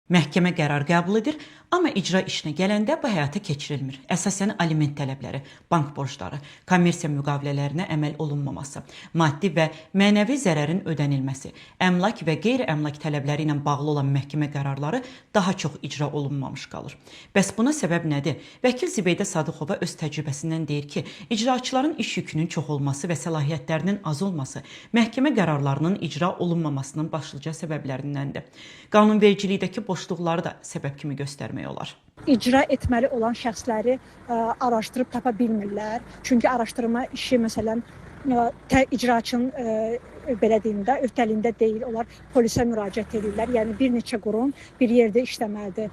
Məhkəmə qərar qəbul edir, amma icra işinə gələndə bu həyata keçirilmir. Əsasən aliment tələbləri, bank borcları, kommersiya müqavilələrinə əməl olunmaması, maddi və mənəvi zərərin ödənilməsi, əmlak və qeyri-əmlak tələbləri ilə bağlı olan məhkəmə qərarları daha çox icra olunmamış qalır. Bəs buna səbəb nədir? Vəkil Zibeydə Sadıqova öz təcrübəsindən deyir ki, icraçıların iş yükünün çox olması və səlahiyyətlərinin az olması məhkəmə qərarlarının icra olunmamasının başlıca səbəblərindəndir. Qanunvericilikdəki boşluqları da səbəb kimi göstərmək olar. İcra etməli olan şəxsləri araşdırıb tapa bilmirlər. Çünki araşdırma işi məsələn icraçının belə deyim də öhdəliyində deyil. Onlar polisə müraciət edirlər. Yəni bir neçə qurum bir yerdə işləməlidir.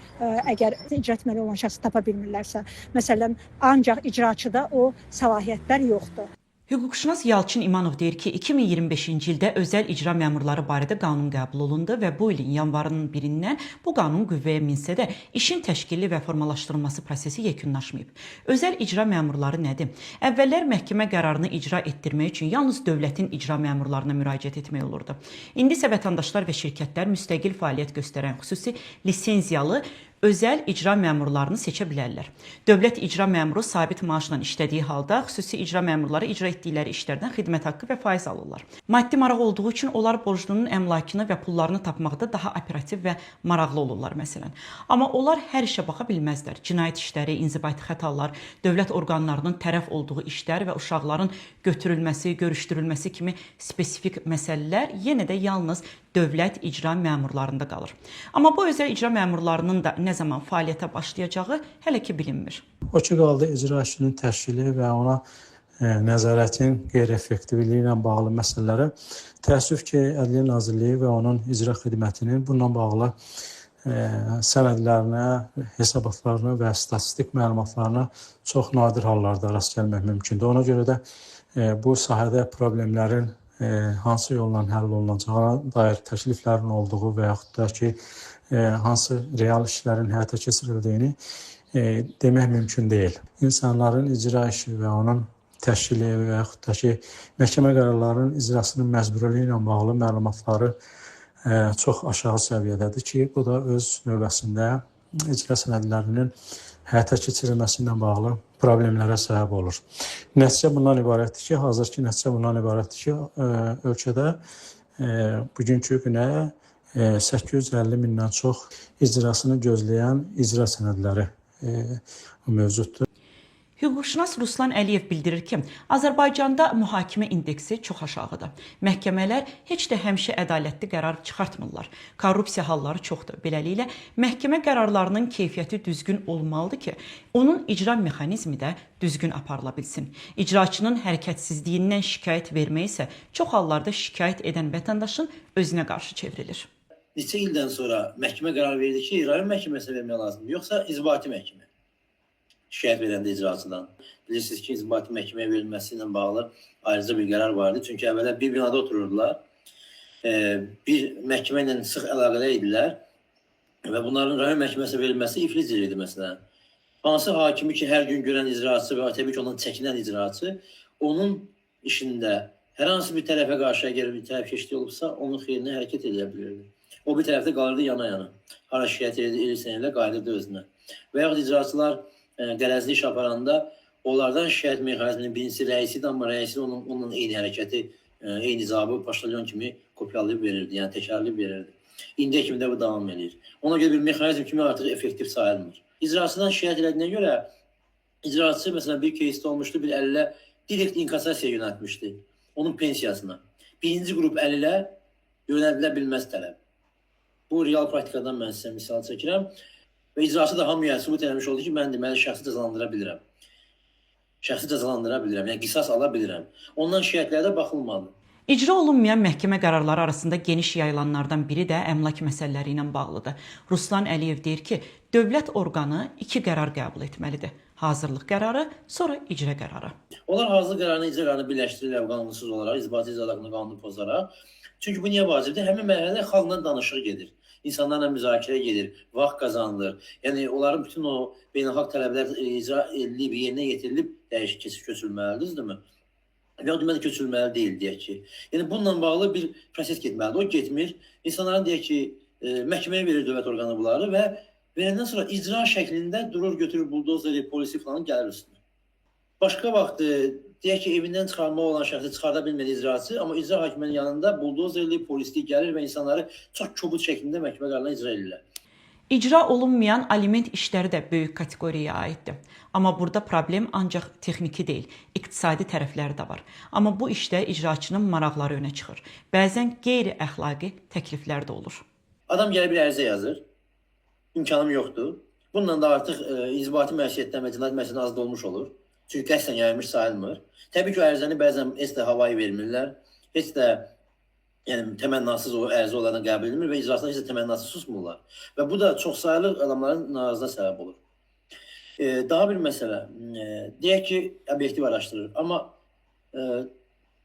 Əgər icra etməli olan şəxsi tapa bilmirlərsə, məsələn, ancaq icraçıda o səlahiyyətlər yoxdur. Hüquqşünas Yalçın İmanov deyir ki, 2025-ci ildə özəl icra məmurları barədə qanun qəbul olundu və bu ilin yanvarının 1-dən bu qanun qüvvəyə minsə də işin təşkili və formalaşdırılması prosesi yekunlaşmayıb. Özəl icra məmurları nədir? Əvvəllər məhkəmə qərarını icra etdirmək üçün yalnız dövlətin icra məmurlarına müraciət etmək olurdu. İndi isə vətəndaşlar və şirkətlər müstəqil fəaliyyət göstərən xüsusi lisenziyalı özəl icra məmurlarını seçə bilərlər. Dövlət icra məmuru sabit maaşla işlədiyi halda xüsusi icra məmurları icra etdikləri işlərdən xidmət haqqı və faiz alırlar. Maddi maraq olduğu üçün onlar borclunun əmlakını və pullarını tapmaqda daha operativ və maraqlı olurlar məsələn. Amma onlar hər işə baxa bilməzlər. Cinayət işləri, inzibati xətalar, dövlət orqanlarının tərəf olduğu işlər və uşaqların götürülməsi, görüşdürülməsi kimi spesifik məsələlər yenə də yalnız dövlət icra məmurlarında qalır. Amma bu özəl icra məmurlarının da nə zaman fəaliyyətə başlayacağı hələ ki bilinmir. O ki qaldı icra işinin təşkili və ona nəzarətin qeyri-effektivliyi ilə bağlı məsələlərə. Təəssüf ki, Ədliyyə Nazirliyi və onun icra xidmətinin bununla bağlı sənədlərinə, hesabatlarına və statistik məlumatlarına çox nadir hallarda rast gəlmək mümkündür. Ona görə də bu sahədə problemlərin hansı yolla həll olunacağına dair təkliflərin olduğu və yaxud da ki, hansı real işlərin həyata keçirildiyini demək mümkün deyil. İnsanların icra işi və onun təşkili və yaxud da ki, məhkəmə qərarlarının icrasının məcburiyyəti ilə bağlı məlumatları çox aşağı səviyyədədir ki, bu da öz növbəsində icra sənədlərinin həyata keçirilməsi ilə bağlı problemlərə səbəb olur. Nəticə bundan ibarətdir ki, hazırki nəticə bundan ibarətdir ki, ölkədə bugünkü günə 850 mindən çox icrasını gözləyən icra sənədləri mövcuddur. Hüquqşünas Ruslan Əliyev bildirir ki, Azərbaycanda mühakimə indeksi çox aşağıdır. Məhkəmələr heç də həmişə ədalətli qərar çıxartmırlar. Korrupsiya halları çoxdur. Beləliklə, məhkəmə qərarlarının keyfiyyəti düzgün olmalıdır ki, onun icra mexanizmi də düzgün aparıla bilsin. İcraçının hərəkətsizliyindən şikayət vermək isə çox hallarda şikayət edən vətəndaşın özünə qarşı çevrilir. Neçə ildən sonra məhkəmə qərar verdi ki, rayon məhkəməsinə vermək lazımdır, yoxsa inzibati məhkəmə? Şikayət verəndə icraçıdan. Bilirsiniz ki, inzibati məhkəməyə verilməsi ilə bağlı ayrıca bir qərar vardı. Çünki əvvəllər bir binada otururdular, bir məhkəmə ilə sıx əlaqədə idilər və bunların rayon məhkəməsinə verilməsi iflic edirdi məsələn. Hansı hakimi ki, hər gün görən icraçı və təbii ki, ondan çəkinən icraçı, onun işində hər hansı bir tərəfə qarşı əgər bir tərəf keçdi olubsa, onun xeyrinə hərəkət edə bilirdi. O bir tərəfdə qalırdı yana-yana. Hara şikayət edirsən elə qayıdırdı özünə. Və yaxud icraçılar qərəzli iş aparanda onlardan şikayət mexanizminin birincisi rəisidir, amma rəisi onunla eyni hərəkəti, eyni cavabı paştalyon kimi kopyalayıb verirdi, yəni təkrarlayıb verirdi. İndiyə kimi də bu davam edir. Ona görə bir mexanizm kimi artıq effektiv sayılmır. İcraçıdan şikayət edildiğine görə icraçı məsələn bir keysdə olmuşdu, bir əlilə direkt inkasasiyaya yönəltmişdi onun pensiyasına. Birinci qrup əlilə yönəldilə bilməz tələb. Bu real praktikadan mən sizə misal çəkirəm. Və icraçı da hamıya sübut eləmiş oldu ki, mən deməli şəxsi cəzalandıra bilirəm. Şəxsi cəzalandıra bilirəm, yəni qisas ala bilirəm. Ondan şikayətlərdə baxılmadı. İcra olunmayan məhkəmə qərarları arasında geniş yayılanlardan biri də əmlak məsələləri ilə bağlıdır. Ruslan Əliyev deyir ki, dövlət orqanı 2 qərar qəbul etməlidir. Hazırlıq qərarı, sonra icra qərarı. Onlar hazırlıq qərarını, icra qərarını birləşdirirlər qanunsuz olaraq, inzibati icra haqqını qanunu pozaraq. Çünki bu niyə vacibdir? Həmin mərhələdə xalqla danışıq gedir. İnsanlarla müzakirə gedir, vaxt qazanılır. Yəni, onların bütün o beynəlxalq tələblər icra edilib, yerinə yetirilib, dəyişik keçib köçülməlidir, değil mi? Və o deməli köçülməli deyil, deyək ki. Yəni, bununla bağlı bir proses getməlidir. O getmir. İnsanların deyək ki, məhkəməyə verir dövlət orqanı bunları və verəndən sonra icra şəklində durur, götürür buldozeri, polisi falan gəlir üstünə. Başqa vaxt deyək ki, evindən çıxarmaq olan şəxsi çıxarda bilmədi icraçı, amma icra hakiminin yanında buldozerli, polisli gəlir və insanları çox kobud şəklində məhkəmə qərarına icra edirlər. İcra olunmayan aliment işləri də böyük kateqoriyaya aiddir. Amma burada problem ancaq texniki deyil, iqtisadi tərəfləri də var. Amma bu işdə icraçının maraqları önə çıxır. Bəzən qeyri-əxlaqi təkliflər də olur. Adam gəlir bir ərizə yazır, imkanım yoxdur. Bununla da artıq inzibati məsuliyyətdən və cinayət məsuliyyətindən azad olmuş olur. Çünki qəsdən yayılmış sayılmır. Təbii ki, o ərizəni bəzən heç də havayı vermirlər, heç də təmənnasız o ərizə olaraq qəbul edilmir və icrasına heç də təmənnasız susmurlar. Və bu da çoxsaylı adamların narazılığına səbəb olur. Daha bir məsələ, deyək ki, obyektiv araşdırır, amma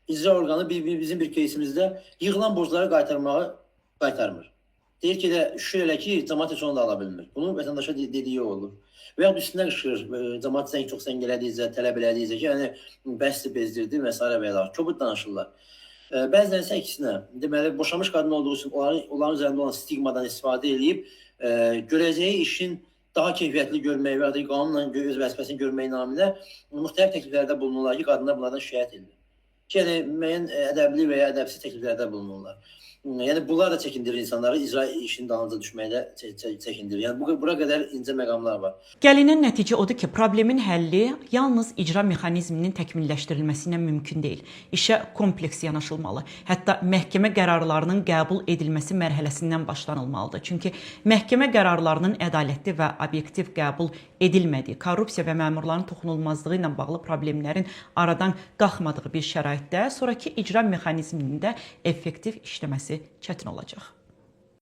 icra orqanı bizim bir keysimizdə yığılan borcları qaytarmır. Deyir ki, şükür elə ki, cəmaət heç onu da ala bilmir. Bunu vətəndaşa dediyi olur. Və ya üstünə qışır, cəmaət çox zəng elədiyicə, tələb elədiyicə ki, yəni bəsdir, bezdirdi və s. və ya kobud danışırlar. Bəzən isə əksinə, deməli, boşanmış qadın olduğu üçün onların üzərində olan stigmadan istifadə edib, görəcəyi işin daha keyfiyyətli görmək və ya qanunla öz vəzifəsini görmək naminə müxtəlif təkliflərdə bulunurlar ki, qadınlar bunlardan şikayət edir. Ki, yəni, müəyyən ədəbli və ya ədəbsiz təkliflərdə bulunurlar. Yəni, bunlar da çəkindirir insanları, icra işinin dalınca düşməkdə çəkindirir. Yəni, bura qədər incə məqamlar var. Gəlinen nəticə odur ki, problemin həlli yalnız icra mexanizminin təkmilləşdirilməsi ilə mümkün deyil. İşə kompleks yanaşılmalı. Hətta məhkəmə qərarlarının qəbul edilməsi mərhələsindən başlanılmalıdır. Çünki məhkəmə qərarlarının ədalətli və obyektiv qəbul edilmədiyi, korrupsiya və məmurların toxunulmazlığı ilə bağlı problemlərin aradan qalxmadığı bir şəraitdə sonrakı icra mexanizminin də effektiv işləməsi çətin olacaq.